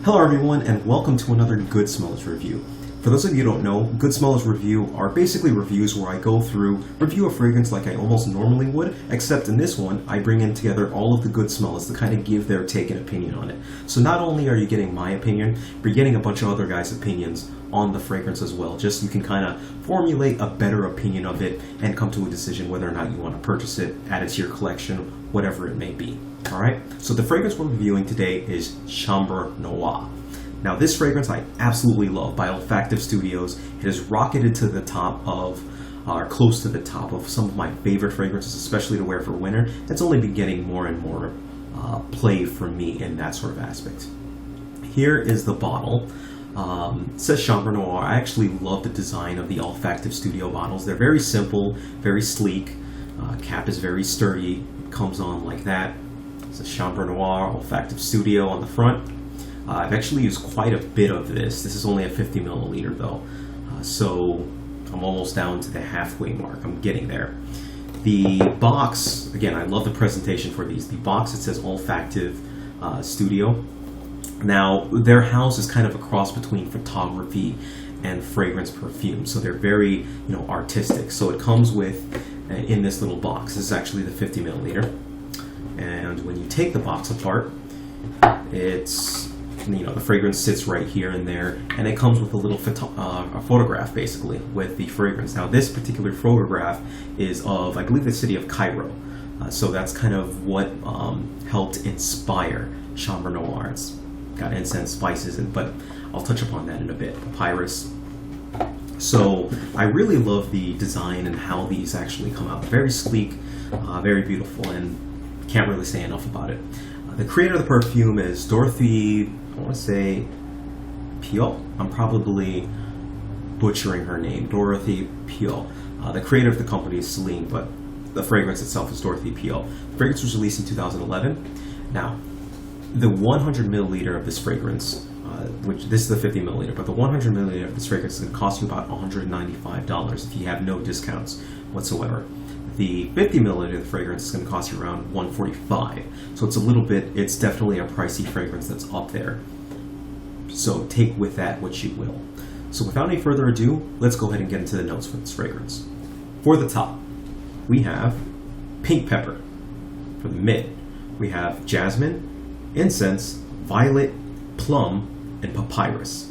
Hello everyone, and welcome to another Goodsmellas review. For those of you who don't know, Goodsmellas review are basically reviews where I go through, review a fragrance like I almost normally would, except in this one, I bring in together all of the Goodsmellas to kind of give their take and opinion on it. So not only are you getting my opinion, but you're getting a bunch of other guys' opinions on the fragrance as well. Just you can kind of formulate a better opinion of it and come to a decision whether or not you want to purchase it, add it to your collection, whatever it may be. Alright, so the fragrance we're reviewing today is Chambre Noire. Now this fragrance I absolutely love by Olfactive Studios. It has rocketed to the top of, or close to the top of some of my favorite fragrances, especially to wear for winter. It's only been getting more and more play for me in that sort of aspect. Here is the bottle. It says Chambre Noire. I actually love the design of the Olfactive Studio bottles. They're very simple, very sleek. Cap is very sturdy. It comes on like that. It's a Chambre Noire Olfactive Studio on the front. I've actually used quite a bit of this. This is only a 50 milliliter though. So I'm almost down to the halfway mark. I'm getting there. The box, again, I love the presentation for these. The box, it says Olfactive Studio. Now, their house is kind of a cross between photography and fragrance perfume. So they're very, artistic. So it comes with, in this little box, this is actually the 50 milliliter. And when you take the box apart, it's, the fragrance sits right here and there, and it comes with a little a photograph, basically, with the fragrance. Now, this particular photograph is of, I believe, the city of Cairo. So that's kind of what helped inspire Chambre Noire. It's got incense, spices, but I'll touch upon that in a bit. Papyrus. So I really love the design and how these actually come out. Very sleek, very beautiful, and can't really say enough about it. The creator of the perfume is Dorothy, I want to say Piot. I'm probably butchering her name, Dorothy Piot. The creator of the company is Celine, but the fragrance itself is Dorothy Piot. The fragrance was released in 2011. Now, the 100 milliliter of this fragrance, which this is the 50 milliliter, but the 100 milliliter of this fragrance is going to cost you about $195 if you have no discounts whatsoever. The 50 milliliter of the fragrance is going to cost you around $145. So it's definitely a pricey fragrance that's up there. So take with that what you will. So without any further ado, let's go ahead and get into the notes for this fragrance. For the top, we have pink pepper. For the mid, we have jasmine, incense, violet, plum, and papyrus.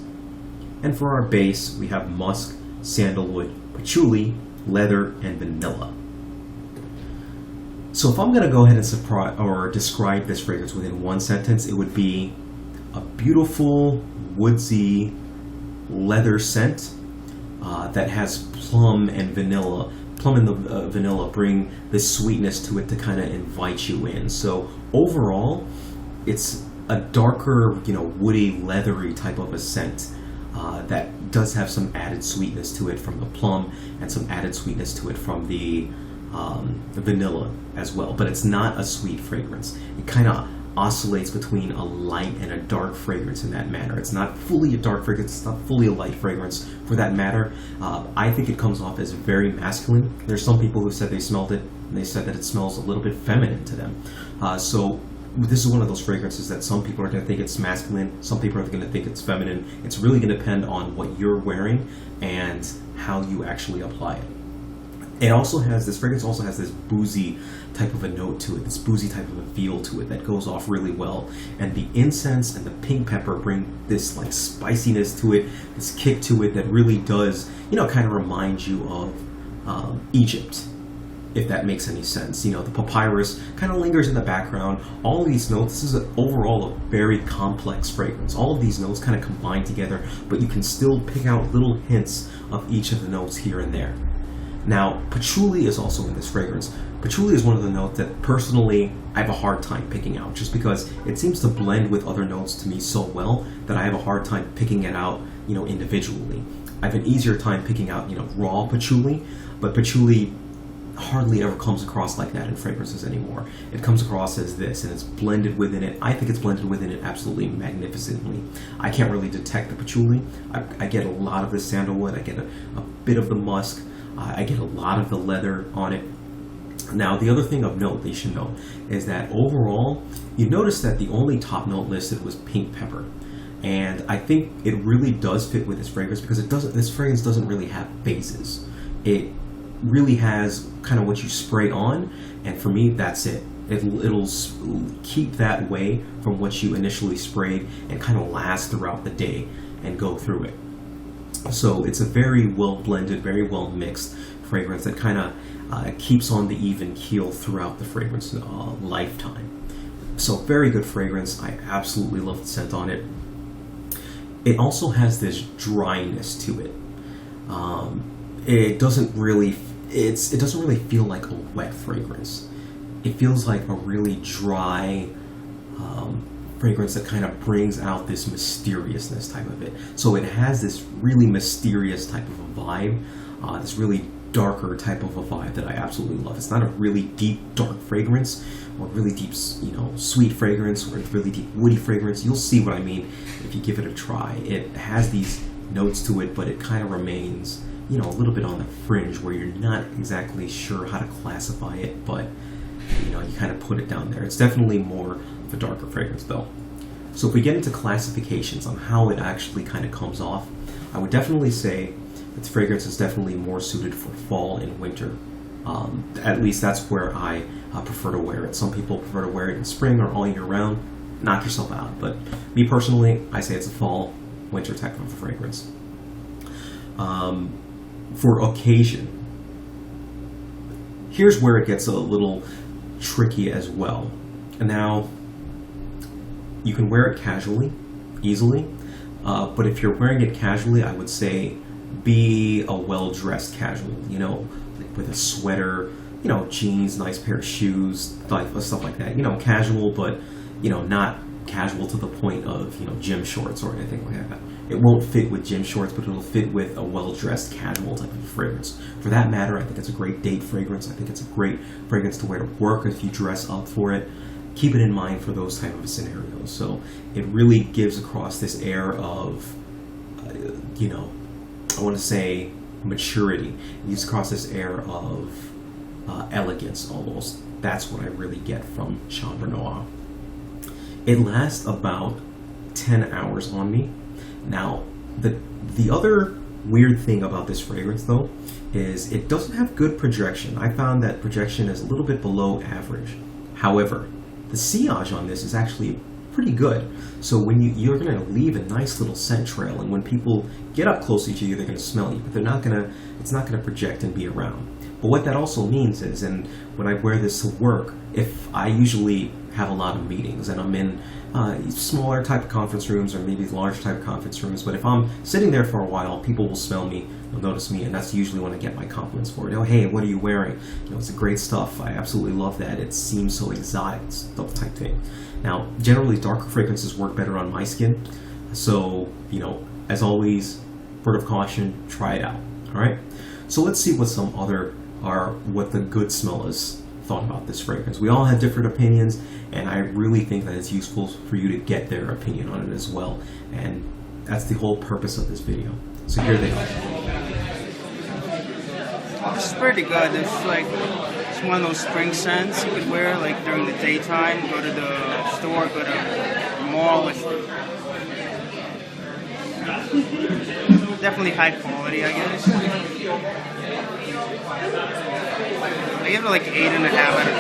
And for our base, we have musk, sandalwood, patchouli, leather, and vanilla. So if I'm going to go ahead and describe this fragrance within one sentence, it would be a beautiful, woodsy leather scent that has plum and vanilla. Plum and the vanilla bring this sweetness to it to kind of invite you in. So overall, it's a darker, woody, leathery type of a scent that does have some added sweetness to it from the plum and some added sweetness to it from the vanilla as well, but it's not a sweet fragrance. It kind of oscillates between a light and a dark fragrance in that manner. It's not fully a dark fragrance, it's not fully a light fragrance for that matter. I think it comes off as very masculine. There's some people who said they smelled it and they said that it smells a little bit feminine to them. So this is one of those fragrances that some people are going to think it's masculine, some people are going to think it's feminine. It's really going to depend on what you're wearing and how you actually apply it. This fragrance also has this boozy type of a note to it, this boozy type of a feel to it that goes off really well. And the incense and the pink pepper bring this like spiciness to it, this kick to it that really does, kind of remind you of Egypt, if that makes any sense. The papyrus kind of lingers in the background. All of these notes, this is overall a very complex fragrance. All of these notes kind of combine together, but you can still pick out little hints of each of the notes here and there. Now, patchouli is also in this fragrance. Patchouli is one of the notes that personally I have a hard time picking out, just because it seems to blend with other notes to me so well that I have a hard time picking it out, individually. I have an easier time picking out, raw patchouli, but patchouli hardly ever comes across like that in fragrances anymore. It comes across as this, and it's blended within it. I think it's blended within it absolutely magnificently. I can't really detect the patchouli. I get a lot of the sandalwood. I get a bit of the musk. I get a lot of the leather on it. Now, the other thing of note that you should know is that overall, you notice that the only top note listed was pink pepper. And I think it really does fit with this fragrance because this fragrance doesn't really have bases. It really has kind of what you spray on, and for me, that's it. It'll keep that way from what you initially sprayed and kind of last throughout the day and go through it. So it's a very well blended, very well mixed fragrance that kind of keeps on the even keel throughout the fragrance lifetime. So very good fragrance. I absolutely love the scent on it. It also has this dryness to it. It doesn't really feel like a wet fragrance. It feels like a really dry fragrance that kind of brings out this mysteriousness type of it. So it has this really mysterious type of a vibe, this really darker type of a vibe that I absolutely love. It's not a really deep, dark fragrance, or really deep, sweet fragrance, or really deep, woody fragrance. You'll see what I mean if you give it a try. It has these notes to it, but it kind of remains, a little bit on the fringe where you're not exactly sure how to classify it, but you kind of put it down there. It's definitely more of a darker fragrance though. So if we get into classifications on how it actually kind of comes off, I would definitely say that the fragrance is definitely more suited for fall and winter. At least that's where I prefer to wear it. Some people prefer to wear it in spring or all year round. Knock yourself out. But me personally, I say it's a fall, winter type of a fragrance. For occasion, here's where it gets a little tricky as well. And now, you can wear it casually, easily, but if you're wearing it casually, I would say be a well-dressed casual, like with a sweater, jeans, nice pair of shoes, stuff like that. Casual, but, not casual to the point of, gym shorts or anything like that. It won't fit with gym shorts, but it'll fit with a well-dressed casual type of fragrance. For that matter, I think it's a great date fragrance. I think it's a great fragrance to wear to work if you dress up for it. Keep it in mind for those type of scenarios. So it really gives across this air of, I want to say maturity. It gives across this air of elegance almost. That's what I really get from Chambre Noire. It lasts about 10 hours on me. Now, the other weird thing about this fragrance, though, is it doesn't have good projection. I found that projection is a little bit below average. However, the sillage on this is actually pretty good. So when you're going to leave a nice little scent trail, and when people get up close to you, they're going to smell you, but it's not going to project and be around. But what that also means is, and when I wear this to work, if I usually have a lot of meetings and I'm in smaller type of conference rooms or maybe large type of conference rooms, but if I'm sitting there for a while, people will smell me, they'll notice me, and that's usually when I get my compliments for it. Oh, hey, what are you wearing? It's great stuff. I absolutely love that. It seems so exotic, stuff type thing. Now, generally, darker fragrances work better on my skin, so, as always, word of caution, try it out, all right? So let's see what what the Goodsmellas thought about this fragrance. We all have different opinions, and I really think that it's useful for you to get their opinion on it as well, and that's the whole purpose of this video. So here they are. This is pretty good. It's one of those spring scents you could wear during the daytime, go to the store, go to the mall. Definitely high quality, I guess. I give it 8.5 out of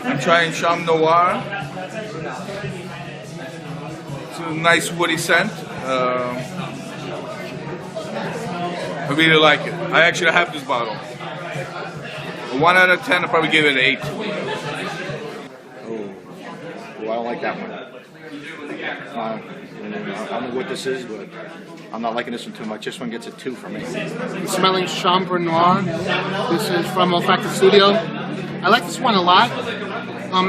10. I'm trying Chambre Noire. It's a nice woody scent. I really like it. I actually have this bottle. 1 out of 10, I'll probably give it an 8. Oh, I don't like that one. I don't know what this is, but I'm not liking this one too much. This one gets a 2 for me. I'm smelling Chambre Noire. This is from Olfactive Studio. I like this one a lot.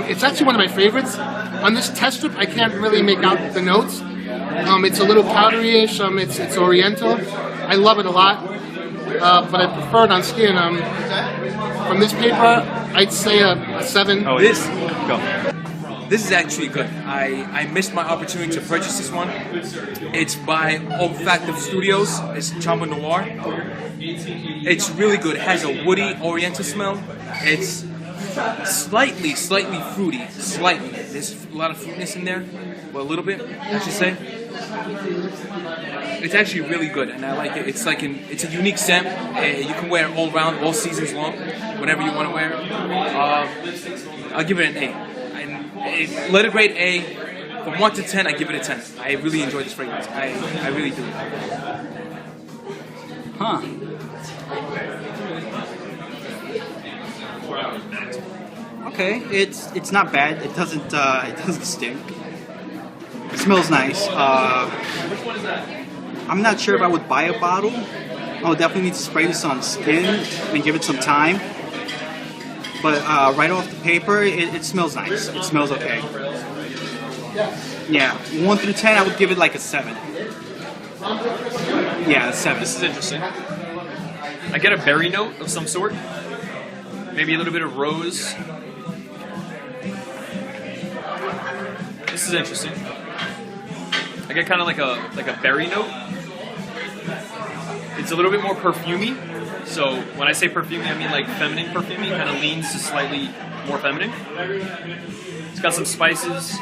It's actually one of my favorites. On this test strip, I can't really make out the notes. It's a little powdery-ish. It's oriental. I love it a lot, but I prefer it on skin. From this paper, I'd say a 7. Oh, This is actually good. I missed my opportunity to purchase this one. It's by Olfactive Studios. It's Chambre Noire. It's really good. It has a woody oriental smell. It's slightly fruity. Slightly. There's a lot of fruitiness in there. Well, a little bit, I should say. It's actually really good, and I like it. It's a unique scent. You can wear it all around, all seasons long, whenever you want to wear it. I'll give it an A. Letter grade A. From 1 to 10, I give it a 10. I really enjoy this fragrance. I really do. Huh. Okay, it's not bad. It doesn't stink. It smells nice. I'm not sure if I would buy a bottle. I would definitely need to spray this on skin and give it some time. But right off the paper, it smells nice. It smells okay. Yeah, 1 through 10, I would give it like a 7. Yeah, a 7. This is interesting. I get a berry note of some sort. Maybe a little bit of rose. This is interesting. I get kind of like a berry note. It's a little bit more perfumey. So when I say perfumey, I mean like feminine perfumey. It kind of leans to slightly more feminine. It's got some spices,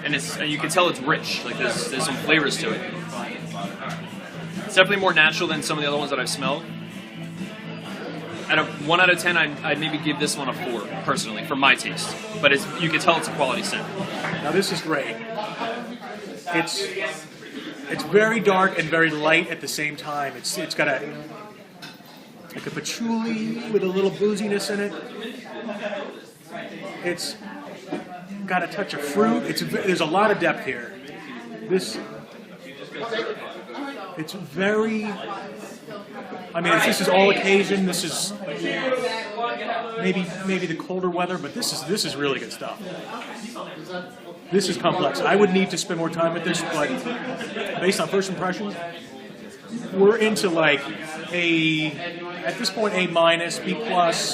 and you can tell it's rich. Like there's some flavors to it. It's definitely more natural than some of the other ones that I've smelled. At a 1 out of 10, I'd maybe give this one a 4, personally, for my taste. But you can tell it's a quality scent. Now this is great. It's very dark and very light at the same time. It's got a patchouli with a little booziness in it. It's got a touch of fruit. There's a lot of depth here. It's very. I mean, if this is all occasion, this is maybe the colder weather, but this is really good stuff. This is complex. I would need to spend more time with this, but based on first impressions, we're into like at this point, A-, B+.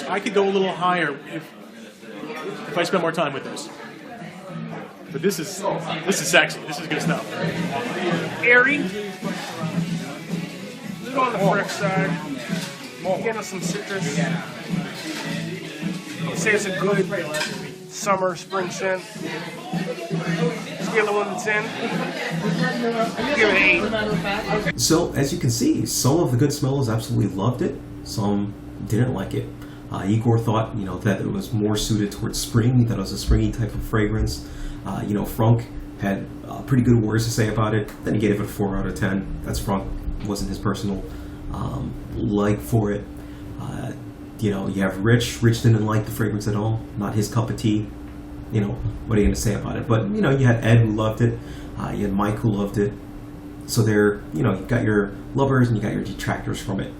I could go a little higher if I spend more time with this. But this is sexy. This is good stuff. Airy. A little on the fresh side. Getting some citrus. I'd say it's a good summer, spring scent. Scale of 1 to 10. Give it an 8. So, as you can see, some of the Goodsmellas absolutely loved it, some didn't like it. Igor thought, that it was more suited towards spring, that it was a springy type of fragrance. Frank had pretty good words to say about it. Then he gave it a 4 out of 10. That's Frank, wasn't his personal like for it. You have Rich. Rich didn't like the fragrance at all, not his cup of tea. What are you going to say about it? But, you had Ed who loved it. You had Mike who loved it. So you got your lovers and you got your detractors from it.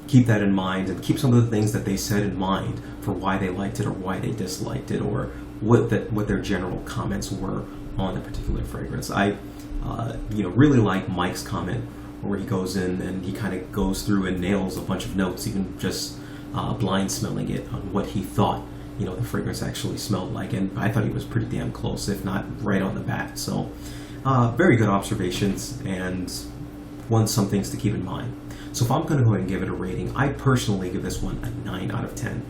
Keep that in mind and keep some of the things that they said in mind for why they liked it or why they disliked it or what their general comments were on the particular fragrance. I really like Mike's comment where he goes in and he kind of goes through and nails a bunch of notes, even just blind smelling it, on what he thought the fragrance actually smelled like, and I thought he was pretty damn close, if not right on the bat. So very good observations and some things to keep in mind. So if I'm going to go ahead and give it a rating, I personally give this one a 9 out of 10.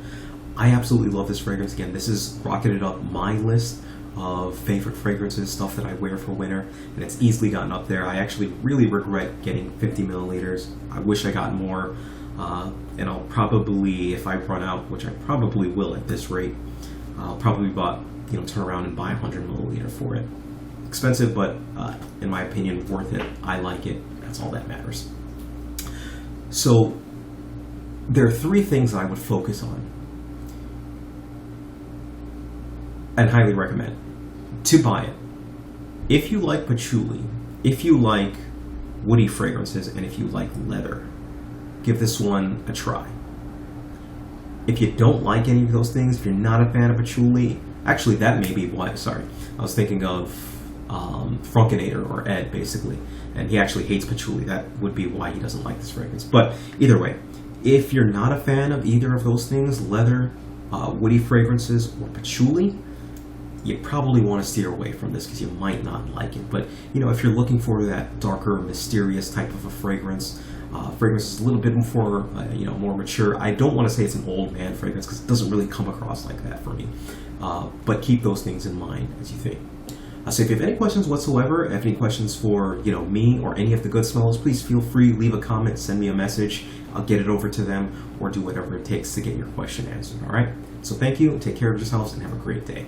I absolutely love this fragrance. Again, this is rocketed up my list of favorite fragrances, stuff that I wear for winter, and it's easily gotten up there. I actually really regret getting 50 milliliters. I wish I got more, and I'll probably, if I run out, which I probably will at this rate, I'll probably turn around and buy 100 milliliter for it. Expensive, but in my opinion, worth it. I like it. That's all that matters. So there are 3 things I would focus on and highly recommend to buy it. If you like patchouli, if you like woody fragrances, and if you like leather, give this one a try. If you don't like any of those things, if you're not a fan of patchouli, actually that may be why, I was thinking of Frunkinator or Ed, basically, and he actually hates patchouli. That would be why he doesn't like this fragrance. But either way, if you're not a fan of either of those things, leather, woody fragrances, or patchouli, you probably want to steer away from this because you might not like it. But if you're looking for that darker, mysterious type of a fragrance, Fragrance is a little bit more, more mature. I don't want to say it's an old man fragrance because it doesn't really come across like that for me. But keep those things in mind as you think. So if you have any questions whatsoever, have any questions for me or any of the Goodsmellas, please feel free, leave a comment, send me a message. I'll get it over to them or do whatever it takes to get your question answered. All right. So thank you. Take care of yourselves and have a great day.